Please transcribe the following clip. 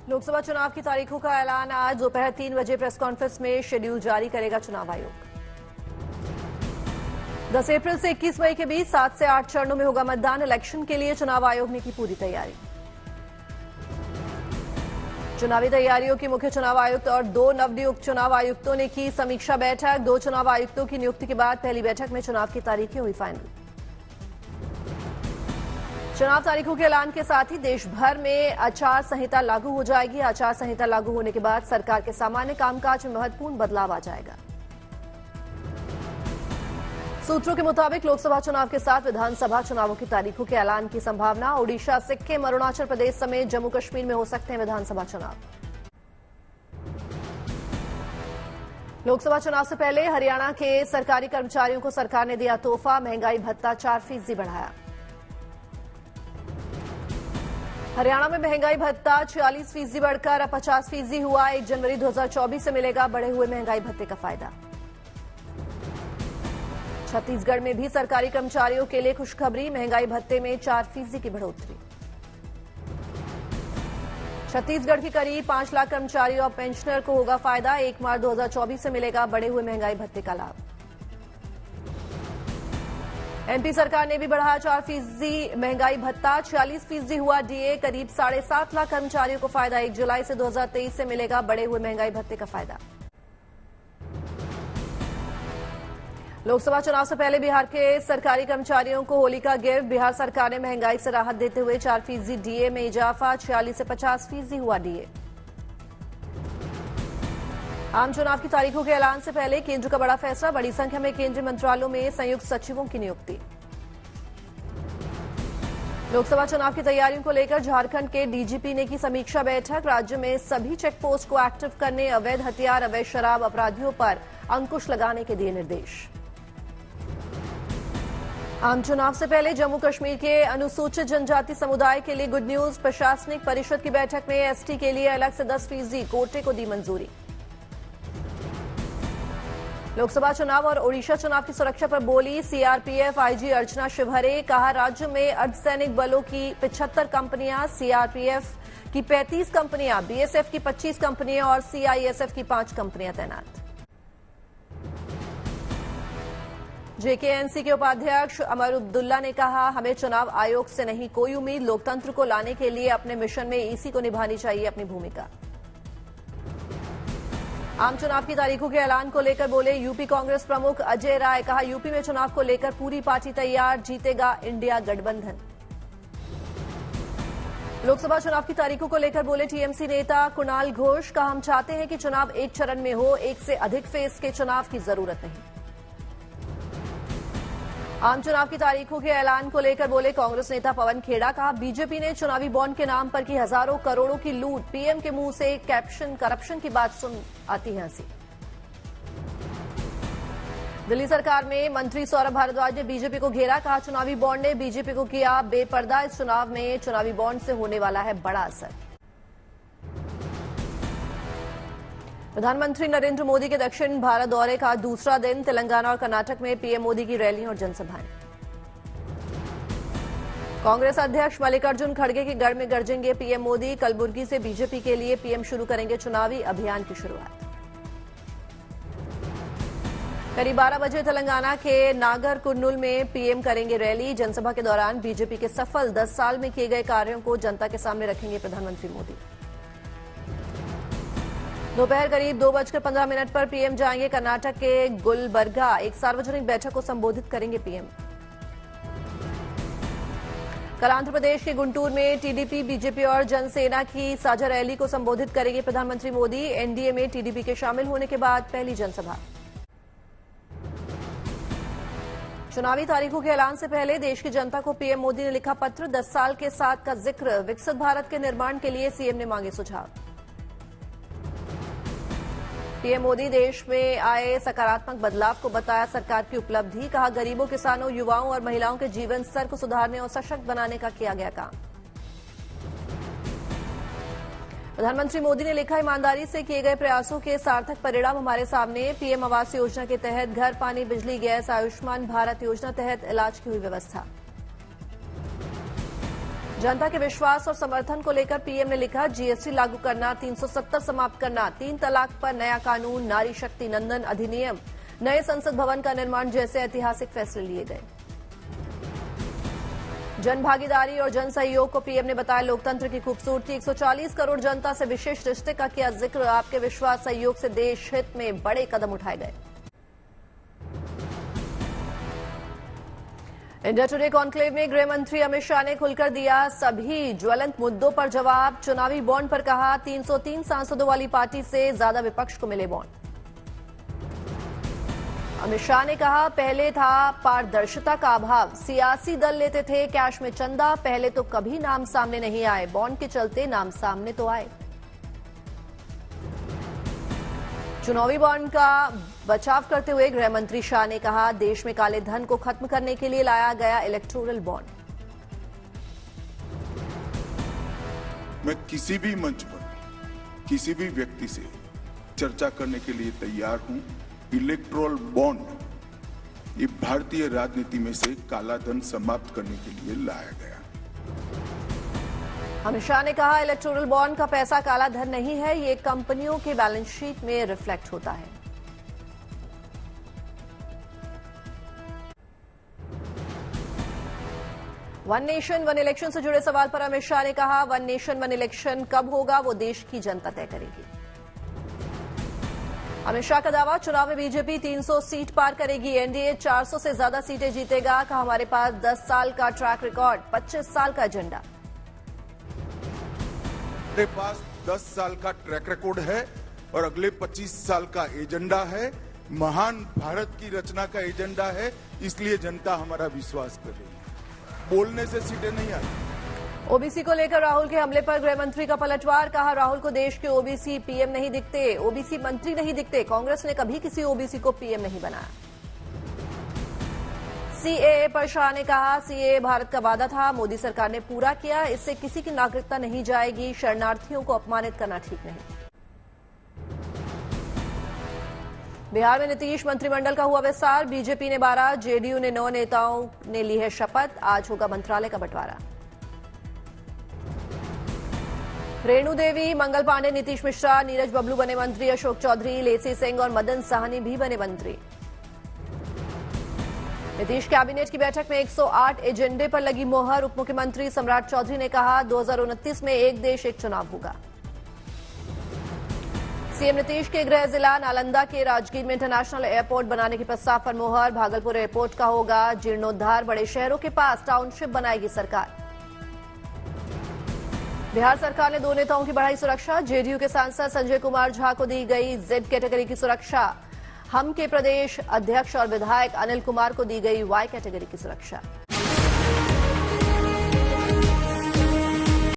लोकसभा चुनाव की तारीखों का ऐलान आज दोपहर 3 बजे प्रेस कॉन्फ्रेंस में शेड्यूल जारी करेगा चुनाव आयोग। 10 अप्रैल से 21 मई के बीच 7 से 8 चरणों में होगा मतदान। इलेक्शन के लिए चुनाव आयोग ने की पूरी तैयारी। चुनावी तैयारियों की मुख्य चुनाव आयुक्त और 2 नवनियुक्त चुनाव आयुक्तों ने की समीक्षा बैठक। 2 चुनाव आयुक्तों की नियुक्ति के बाद पहली बैठक में चुनाव की तारीखें हुई फाइनल। चुनाव तारीखों के ऐलान के साथ ही देश भर में आचार संहिता लागू हो जाएगी। आचार संहिता लागू होने के बाद सरकार के सामान्य कामकाज में महत्वपूर्ण बदलाव आ जाएगा। सूत्रों के मुताबिक लोकसभा चुनाव के साथ विधानसभा चुनावों की तारीखों के ऐलान की संभावना। ओडिशा, सिक्किम, अरुणाचल प्रदेश समेत जम्मू कश्मीर में हो सकते हैं विधानसभा चुनाव। लोकसभा चुनाव से पहले हरियाणा के सरकारी कर्मचारियों को सरकार ने दिया तोहफा। महंगाई भत्ता 4% बढ़ाया। हरियाणा में महंगाई भत्ता 46% बढ़कर अब 50% हुआ। 1 जनवरी 2024 से मिलेगा बढ़े हुए महंगाई भत्ते का फायदा। छत्तीसगढ़ में भी सरकारी कर्मचारियों के लिए खुशखबरी। महंगाई भत्ते में 4% की बढ़ोतरी। छत्तीसगढ़ के करीब 5 लाख कर्मचारियों और पेंशनर को होगा फायदा। 1 मार्च 2024 से मिलेगा बढ़े हुए महंगाई भत्ते का लाभ। एमपी सरकार ने भी बढ़ाया 4% महंगाई भत्ता। 46% हुआ डीए। करीब 7.5 लाख कर्मचारियों को फायदा। 1 जुलाई से 2023 से मिलेगा बढ़े हुए महंगाई भत्ते का फायदा। लोकसभा चुनाव से पहले बिहार के सरकारी कर्मचारियों को होली का गिफ्ट। बिहार सरकार ने महंगाई से राहत देते हुए 4% डीए में इजाफा। 46 से 50% हुआ डीए। आम चुनाव की तारीखों के ऐलान से पहले केंद्र का बड़ा फैसला। बड़ी संख्या में केंद्रीय मंत्रालयों में संयुक्त सचिवों की नियुक्ति। लोकसभा चुनाव की तैयारियों को लेकर झारखंड के डीजीपी ने की समीक्षा बैठक। राज्य में सभी चेकपोस्ट को एक्टिव करने, अवैध हथियार, अवैध शराब अपराधियों पर अंकुश लगाने के दिए निर्देश। आम चुनाव से पहले जम्मू कश्मीर के अनुसूचित जनजाति समुदाय के लिए गुड न्यूज। प्रशासनिक परिषद की बैठक में एसटी के लिए अलग से 10% कोटे को दी मंजूरी। लोकसभा चुनाव और ओडिशा चुनाव की सुरक्षा पर बोली सीआरपीएफ आईजी अर्चना शिवहरे। कहा राज्य में अर्धसैनिक बलों की 75 कंपनियां, सीआरपीएफ की 35 कंपनियां, बीएसएफ की 25 कंपनियां और सीआईएसएफ की 5 कंपनियां तैनात। जेकेएनसी के उपाध्यक्ष अमर अब्दुल्ला ने कहा हमें चुनाव आयोग से नहीं कोई उम्मीद। लोकतंत्र को लाने के लिए अपने मिशन में ईसी को निभानी चाहिए अपनी भूमिका। आम चुनाव की तारीखों के ऐलान को लेकर बोले यूपी कांग्रेस प्रमुख अजय राय। कहा यूपी में चुनाव को लेकर पूरी पार्टी तैयार। जीतेगा इंडिया गठबंधन। लोकसभा चुनाव की तारीखों को लेकर बोले टीएमसी नेता कुणाल घोष। कहा हम चाहते हैं कि चुनाव एक चरण में हो, एक से अधिक फेज के चुनाव की जरूरत नहीं। आम चुनाव की तारीखों के ऐलान को लेकर बोले कांग्रेस नेता पवन खेड़ा। कहा बीजेपी ने चुनावी बॉन्ड के नाम पर की हजारों करोड़ों की लूट। पीएम के मुंह से कैप्शन करप्शन की बात सुन आती है हंसी। दिल्ली सरकार में मंत्री सौरभ भारद्वाज ने बीजेपी को घेरा। कहा चुनावी बॉन्ड ने बीजेपी को किया बेपर्दा। इस चुनाव में चुनावी बॉन्ड से होने वाला है बड़ा असर। प्रधानमंत्री नरेंद्र मोदी के दक्षिण भारत दौरे का दूसरा दिन। तेलंगाना और कर्नाटक में पीएम मोदी की रैलियां और जनसभाएं। कांग्रेस अध्यक्ष मल्लिकार्जुन खड़गे के गढ़ में गरजेंगे पीएम मोदी। कलबुर्गी से बीजेपी के लिए पीएम शुरू करेंगे चुनावी अभियान की शुरुआत। करीब 12 बजे तेलंगाना के नागर कुर्नूल में पीएम करेंगे रैली। जनसभा के दौरान बीजेपी के सफल 10 साल में किए गए कार्यों को जनता के सामने रखेंगे प्रधानमंत्री मोदी। दोपहर करीब 2:15 पर पीएम जाएंगे कर्नाटक के गुलबर्गा। एक सार्वजनिक बैठक को संबोधित करेंगे पीएम। कल आंध्र प्रदेश के गुंटूर में टीडीपी, बीजेपी और जनसेना की साझा रैली को संबोधित करेंगे प्रधानमंत्री मोदी। एनडीए में टीडीपी के शामिल होने के बाद पहली जनसभा। चुनावी तारीखों के ऐलान से पहले देश की जनता को पीएम मोदी ने लिखा पत्र। 10 साल के साथ का जिक्र। विकसित भारत के निर्माण के लिए सीएम ने मांगे सुझाव। पीएम मोदी देश में आए सकारात्मक बदलाव को बताया सरकार की उपलब्धि। कहा गरीबों, किसानों, युवाओं और महिलाओं के जीवन स्तर को सुधारने और सशक्त बनाने का किया गया काम। प्रधानमंत्री मोदी ने लिखा ईमानदारी से किए गए प्रयासों के सार्थक परिणाम हमारे सामने। पीएम आवास योजना के तहत घर, पानी, बिजली, गैस, आयुष्मान भारत योजना तहत इलाज की हुई व्यवस्था। जनता के विश्वास और समर्थन को लेकर पीएम ने लिखा, जीएसटी लागू करना, 370 समाप्त करना, 3 तलाक पर नया कानून, नारी शक्ति नंदन अधिनियम, नए संसद भवन का निर्माण जैसे ऐतिहासिक फैसले लिए गए। जन भागीदारी और जन सहयोग को पीएम ने बताया लोकतंत्र की खूबसूरती। 140 करोड़ जनता से विशेष रिश्ते का किया जिक्र। आपके विश्वास सहयोग से देश हित में बड़े कदम उठाए गए। इंडिया टुडे कॉन्क्लेव में गृह मंत्री अमित शाह ने खुलकर दिया सभी ज्वलंत मुद्दों पर जवाब। चुनावी बॉन्ड पर कहा, 303 सांसदों वाली पार्टी से ज्यादा विपक्ष को मिले बॉन्ड। अमित शाह ने कहा, पहले था पारदर्शिता का अभाव, सियासी दल लेते थे कैश में चंदा, पहले तो कभी नाम सामने नहीं आए, बॉन्ड के चलते नाम सामने तो आए। चुनावी बॉन्ड का बचाव करते हुए गृह मंत्री शाह ने कहा, देश में काले धन को खत्म करने के लिए लाया गया इलेक्टोरल बॉन्ड। मैं किसी भी मंच पर किसी भी व्यक्ति से चर्चा करने के लिए तैयार हूं। इलेक्टोरल बॉन्ड ये भारतीय राजनीति में से काला धन समाप्त करने के लिए लाया गया। अमित शाह ने कहा, इलेक्टोरल बॉन्ड का पैसा काला धन नहीं है, ये कंपनियों के बैलेंस शीट में रिफ्लेक्ट होता है। वन नेशन वन इलेक्शन से जुड़े सवाल पर अमित शाह ने कहा, वन नेशन वन इलेक्शन कब होगा वो देश की जनता तय करेगी। अमित शाह का दावा, चुनाव में बीजेपी 300 सीट पार करेगी, एनडीए 400 से ज्यादा सीटें जीतेगा। कहा, हमारे पास 10 साल का ट्रैक रिकॉर्ड, 25 साल का एजेंडा। हमारे पास 10 साल का ट्रैक रिकॉर्ड है और अगले 25 साल का एजेंडा है। महान भारत की रचना का एजेंडा है, इसलिए जनता हमारा विश्वास कर रही है। बोलने से सीटें नहीं आई। ओबीसी को लेकर राहुल के हमले पर गृह मंत्री का पलटवार। कहा, राहुल को देश के ओबीसी पीएम नहीं दिखते, ओबीसी मंत्री नहीं दिखते, कांग्रेस ने कभी किसी ओबीसी को पीएम नहीं बनाया। सीएए पर शाह ने कहा, सीएए भारत का वादा था, मोदी सरकार ने पूरा किया, इससे किसी की नागरिकता नहीं जाएगी, शरणार्थियों को अपमानित करना ठीक नहीं। बिहार में नीतीश मंत्रिमंडल का हुआ विस्तार, बीजेपी ने 12, जेडीयू ने 9 नेताओं ने ली है शपथ। आज होगा मंत्रालय का बंटवारा। रेणु देवी, मंगल पांडे, नीतीश मिश्रा, नीरज बबलू बने मंत्री, अशोक चौधरी, लेसी सिंह और मदन साहनी भी बने मंत्री। नीतीश कैबिनेट की बैठक में 108 एजेंडे पर लगी मोहर। उप मुख्यमंत्री सम्राट चौधरी ने कहा, 2029 में एक देश एक चुनाव होगा। सीएम नीतीश के गृह जिला नालंदा के राजगीर में इंटरनेशनल एयरपोर्ट बनाने के प्रस्ताव पर मोहर। भागलपुर एयरपोर्ट का होगा जीर्णोद्धार, बड़े शहरों के पास टाउनशिप बनाएगी सरकार। बिहार सरकार ने 2 नेताओं की बढ़ाई सुरक्षा। जेडीयू के सांसद संजय कुमार झा को दी गई जेड कैटेगरी की सुरक्षा। हम के प्रदेश अध्यक्ष और विधायक अनिल कुमार को दी गई वाई कैटेगरी की सुरक्षा।